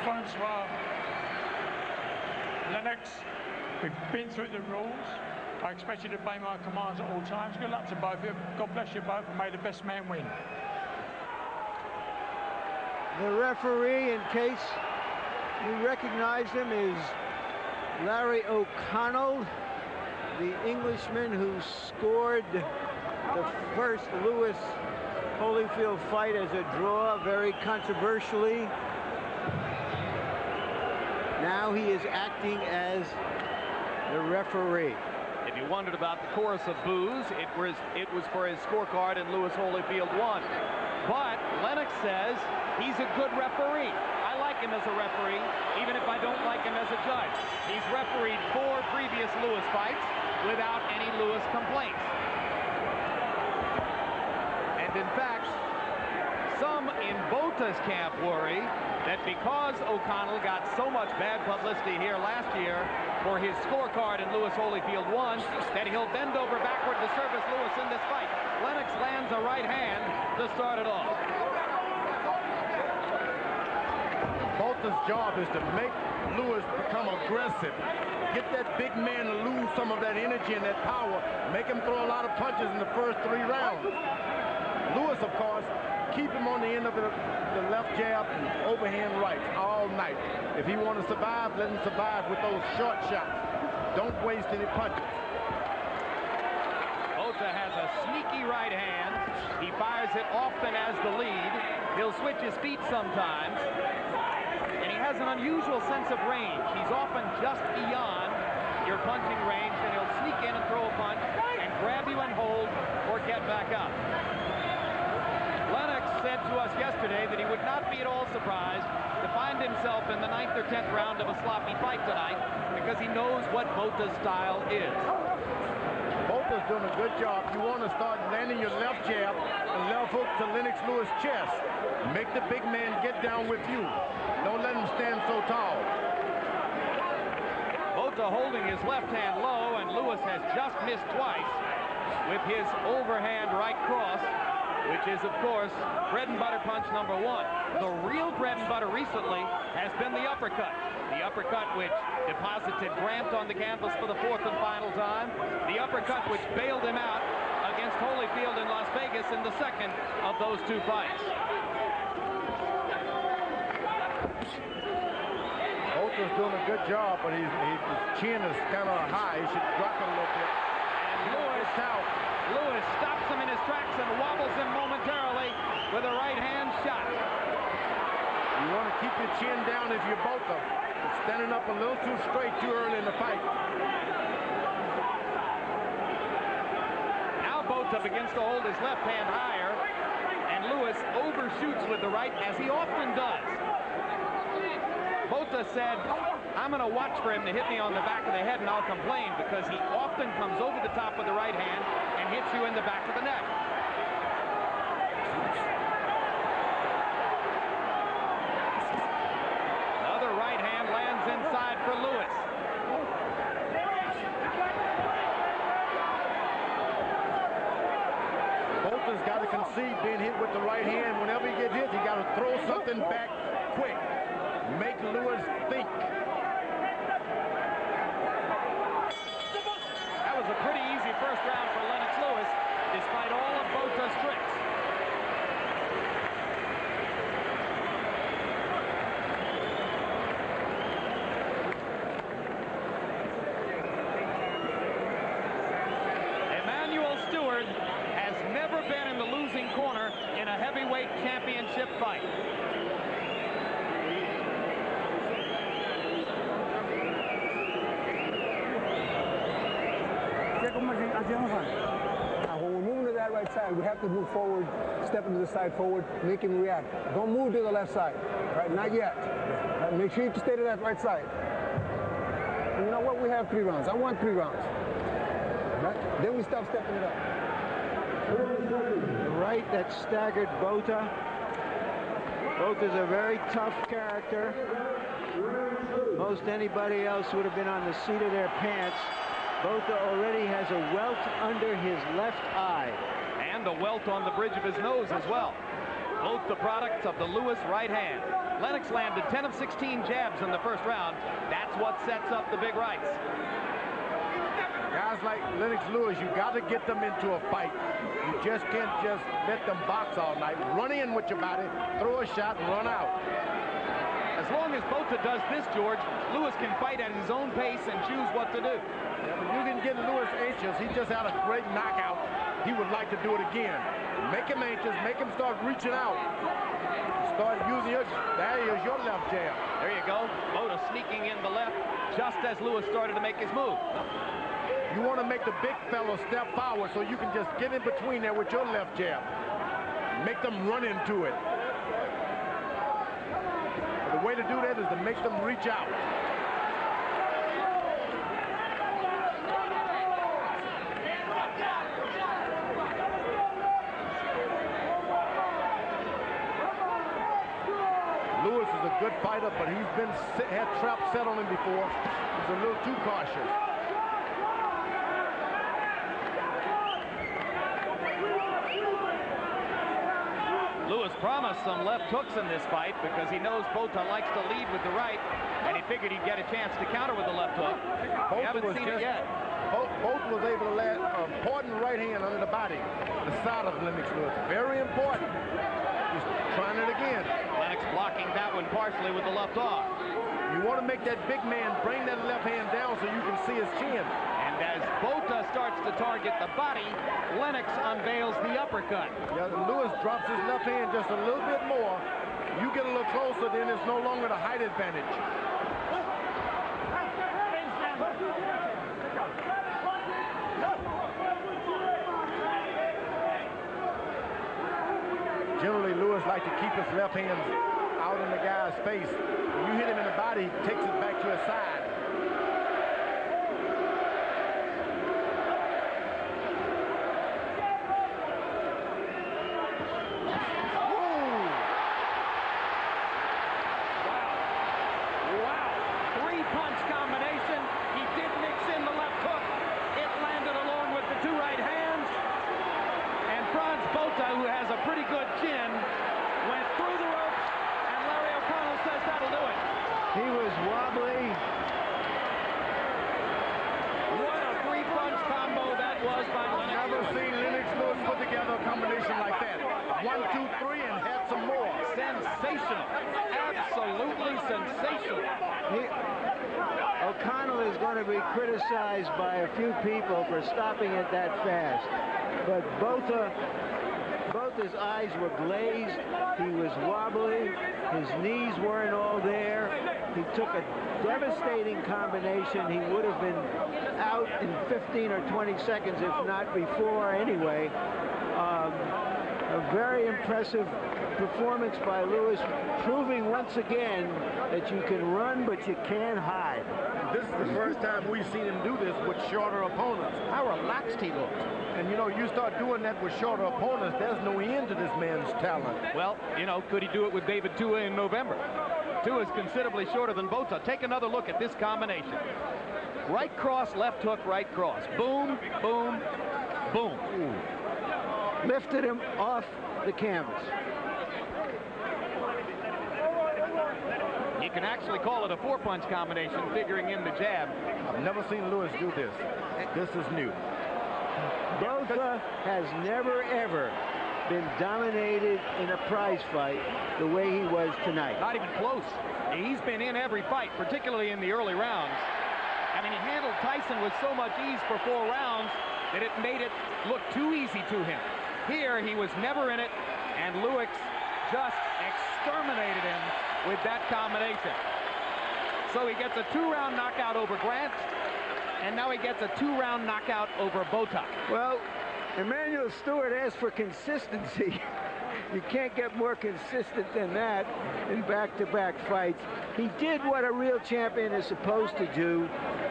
Francois, Lennox, we've been through the rules. I expect you to obey my commands at all times. Good luck to both of you. God bless you both, and may the best man win. The referee, in case you recognize him, is Larry O'Connell, the Englishman who scored the first Lewis Holyfield fight as a draw, very controversially. Now he is acting as the referee. If you wondered about the chorus of boos, it was for his scorecard and Lewis Holyfield won. But Lennox says he's a good referee. I like him as a referee, even if I don't like him as a judge. He's refereed 4 previous Lewis fights without any Lewis complaints. And in fact, some in Botha's camp worry that because O'Connell got so much bad publicity here last year for his scorecard and Lewis Holyfield won, that he'll bend over backward to service Lewis in this fight. Lennox lands a right hand to start it off. Botha's job is to make Lewis become aggressive. Get that big man to lose some of that energy and that power. Make him throw a lot of punches in the first 3 rounds. Lewis, of course, keep him on the end of the left jab and overhand rights all night. If he wants to survive, let him survive with those short shots. Don't waste any punches. Botha has a sneaky right hand. He fires it often as the lead. He'll switch his feet sometimes. And he has an unusual sense of range. He's often just beyond your punching range, and he'll sneak in and throw a punch and grab you and hold or get back up. Lennox said to us yesterday that he would not be at all surprised to find himself in the 9th or 10th round of a sloppy fight tonight because he knows what Botha's style is. Botha's doing a good job. You want to start landing your left jab and left hook to Lennox Lewis' chest. Make the big man get down with you. Don't let him stand so tall. Botha holding his left hand low, and Lewis has just missed twice with his overhand right cross, which is, of course, bread and butter punch number 1. The real bread and butter recently has been the uppercut. The uppercut which deposited Grant on the canvas for the 4th and final time. The uppercut which bailed him out against Holyfield in Las Vegas in the 2nd of those 2 fights. Botha's doing a good job, but his chin is kind of high. He should drop it a little bit. And Lewis stops him in his tracks and wobbles him momentarily with a right hand shot. You want to keep your chin down if you're Botha. Standing up a little too straight too early in the fight. Now Botha begins to hold his left hand higher, and Lewis overshoots with the right, as he often does. Botha said, I'm going to watch for him to hit me on the back of the head and I'll complain, because he often comes over the top with the right hand and hits you in the back of the neck. Another right hand lands inside for Lewis. Botha's got to concede being hit with the right hand. Whenever he gets hit, he got to throw something back quick. Make Lewis think. That was a pretty easy first round for Lennox Lewis, despite all of Botha's tricks. Emanuel Stewart has never been in the losing corner in a heavyweight championship fight. When we're moving to that right side, we have to move forward, step into the side forward, make him react. Don't move to the left side, right? Not yet. Right? Make sure you stay to that right side. And you know what? We have 3 rounds. I want 3 rounds. Right? Then we stop stepping it up. The right that staggered Botha. Botha's a very tough character. Most anybody else would have been on the seat of their pants. Botha already has a welt under his left eye. And a welt on the bridge of his nose as well. Both the products of the Lewis right hand. Lennox landed 10 of 16 jabs in the first round. That's what sets up the big rights. Guys like Lennox Lewis, you got to get them into a fight. You just can't just let them box all night. Run in with your body, throw a shot, and run out. As long as Botha does this, George, Lewis can fight at his own pace and choose what to do. Yeah, but you can get Lewis anxious. He just had a great knockout. He would like to do it again. Make him anxious. Make him start reaching out. Start using your, there is your left jab. There you go. Botha sneaking in the left just as Lewis started to make his move. You want to make the big fellow step forward so you can just get in between there with your left jab. Make them run into it. The way to do that is to make them reach out. Lewis is a good fighter, but he's had traps set on him before. He's a little too cautious. Lewis promised some left hooks in this fight because he knows Botha likes to lead with the right, and he figured he'd get a chance to counter with the left hook. We haven't seen it yet. Botha was able to land an important right hand under the body, the side of Lennox Lewis. Very important. He's trying it again. Lennox blocking that one partially with the left arm. You want to make that big man bring that left hand down so you can see his chin. And as Botha starts to target the body, Lennox unveils the uppercut. Yeah, Lewis drops his left hand just a little bit more. You get a little closer, then it's no longer the height advantage. Generally, Lewis likes to keep his left hand out in the guy's face. When you hit him in the body, he takes it back to his side. Who has a pretty good chin, went through the ropes, and Larry O'Connell says that'll do it. He was wobbly. What a three-punch combo that was by Lennox. Never seen Lennox Lewis put together a combination like that. 1, 2, 3, and had some more. Sensational. Absolutely sensational. O'Connell is going to be criticized by a few people for stopping it that fast. But Botha's eyes were glazed. He was wobbly. His knees weren't all there. He took a devastating combination. He would have been out in 15 or 20 seconds, if not before anyway. A very impressive performance by Lewis, proving once again that you can run, but you can't hide. This is the first time we've seen him do this with shorter opponents. How relaxed he looked. And, you know, you start doing that with shorter opponents, there's no end to this man's talent. Well, you know, could he do it with David Tua in November? Tua is considerably shorter than Botha. Take another look at this combination. Right cross, left hook, right cross. Boom, boom, boom. Ooh. Lifted him off the canvas. You can actually call it a four-punch combination, figuring in the jab. I've never seen Lewis do this. This is new. Botha has never, ever been dominated in a prize fight the way he was tonight. Not even close. He's been in every fight, particularly in the early rounds. I mean, he handled Tyson with so much ease for 4 rounds that it made it look too easy to him. Here, he was never in it, and Lewis just exterminated him with that combination. So he gets a 2-round knockout over Grant, and now he gets a 2-round knockout over Botha. Well, Emmanuel Stewart asked for consistency. You can't get more consistent than that in back-to-back fights. He did what a real champion is supposed to do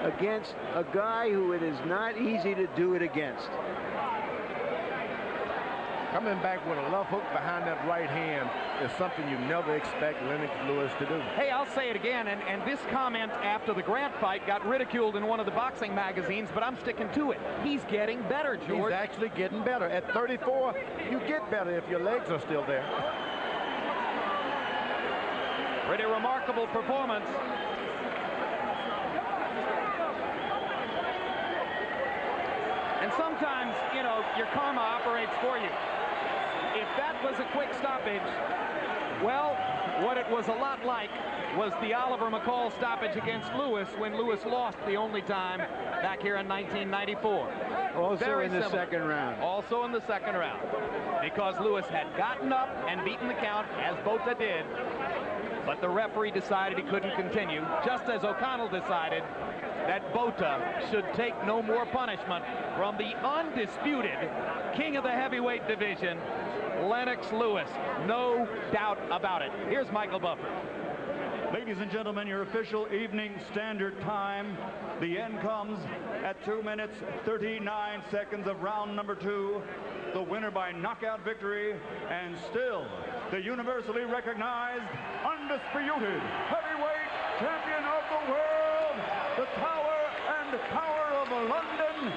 against a guy who it is not easy to do it against. Coming back with a left hook behind that right hand is something you never expect Lennox Lewis to do. Hey, I'll say it again, and this comment after the Grant fight got ridiculed in one of the boxing magazines, but I'm sticking to it. He's getting better, George. He's actually getting better. At 34, you get better if your legs are still there. Pretty remarkable performance. And sometimes, you know, your karma operates for you. If that was a quick stoppage, well, what it was a lot like was the Oliver McCall stoppage against Lewis when Lewis lost the only time back here in 1994. Also Very in the similar. second round. Also in the second round. Because Lewis had gotten up and beaten the count, as Botha did, but the referee decided he couldn't continue, just as O'Connell decided that Botha should take no more punishment from the undisputed king of the heavyweight division, Lennox Lewis. No doubt about it. Here's Michael Buffer. Ladies and gentlemen, your official evening standard time. The end comes at 2 minutes, 39 seconds of round number 2. The winner by knockout victory, and still the universally recognized, undisputed heavyweight champion of the world, the Tower and Power of London,